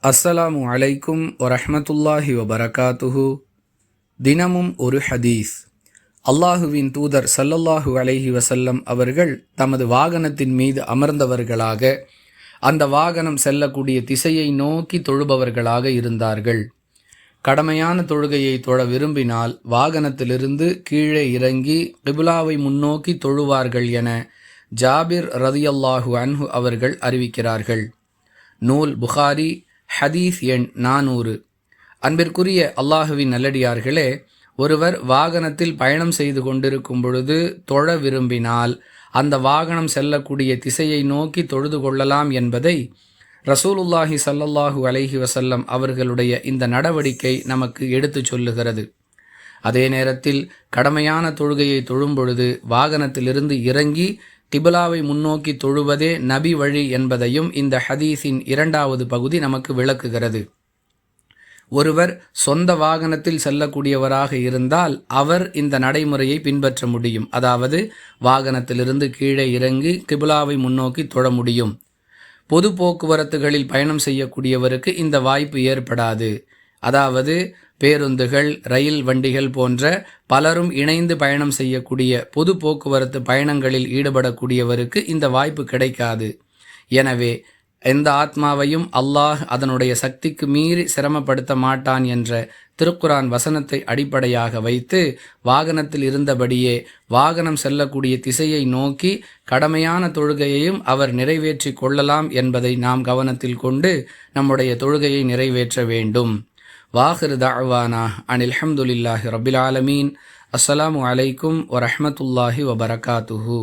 அஸ்ஸலாமு அலைக்கும் வரஹ்மத்துல்லாஹி வபரகாத்துஹு. தினமும் ஒரு ஹதீஸ். அல்லாஹுவின் தூதர் ஸல்லல்லாஹு அலைஹி வஸல்லம் அவர்கள் தமது வாகனத்தின் மீது அமர்ந்தவர்களாக அந்த வாகனம் செல்லக்கூடிய திசையை நோக்கி தொழுபவர்களாக இருந்தார்கள். கடமையான தொழுகையை தொழ விரும்பினால் வாகனத்திலிருந்து கீழே இறங்கி கிப்லாவை முன்னோக்கி தொழுவார்கள் என ஜாபிர் ரதியல்லாஹு அன்ஹு அவர்கள் அறிவிக்கிறார்கள். நூல் புகாரி, ஹதீஸ் எண் 400. அன்பிற்குரிய அல்லாஹுவின் நல்லடியார்களே, ஒருவர் வாகனத்தில் பயணம் செய்து கொண்டிருக்கும் பொழுது தொழ விரும்பினால் அந்த வாகனம் செல்லக்கூடிய திசையை நோக்கி தொழுது கொள்ளலாம் என்பதை ரசூலுல்லாஹி ஸல்லல்லாஹு அலைஹி வஸல்லம் அவர்களுடைய இந்த நடவடிக்கை நமக்கு எடுத்துச் சொல்லுகிறது. அதே நேரத்தில் கடமையான தொழுகையை தொழும் பொழுது வாகனத்திலிருந்து இறங்கி கிப்லாவை முன்னோக்கி தொழுவதே நபி வழி என்பதையும் இந்த ஹதீஸின் 2வது பகுதி நமக்கு விளக்குகிறது. ஒருவர் சொந்த வாகனத்தில் செல்லக்கூடியவராக இருந்தால் அவர் இந்த நடைமுறையை பின்பற்ற முடியும். அதாவது வாகனத்திலிருந்து கீழே இறங்கி கிப்லாவை முன்னோக்கி தொழ முடியும். பொது போக்குவரத்துகளில் பயணம் செய்யக்கூடியவருக்கு இந்த வாய்ப்பு ஏற்படாது. அதாவது பேருந்துகள், ரயில் வண்டிகள் போன்ற பலரும் இணைந்து பயணம் செய்யக்கூடிய பொது போக்குவரத்து பயணங்களில் ஈடுபடக்கூடியவருக்கு இந்த வாய்ப்பு கிடைக்காது. எனவே எந்த ஆத்மாவையும் அல்லாஹ் அதனுடைய சக்திக்கு மீறி சிரமப்படுத்த மாட்டான் என்ற திருக்குரான் வசனத்தை அடிப்படையாக வைத்து வாகனத்தில் இருந்தபடியே வாகனம் செல்லக்கூடிய திசையை நோக்கி கடமையான தொழுகையையும் அவர் நிறைவேற்றி கொள்ளலாம் என்பதை நாம் கவனத்தில் கொண்டு நம்முடைய தொழுகையை நிறைவேற்ற வேண்டும். வாஹிர் தஅவானா அனில் ஹம்துலில்லாஹி ரப்பில் ஆலமீன். அஸ்ஸலாமு அலைக்கும் வரஹ்மத்துல்லாஹி வபரகாத்துஹு.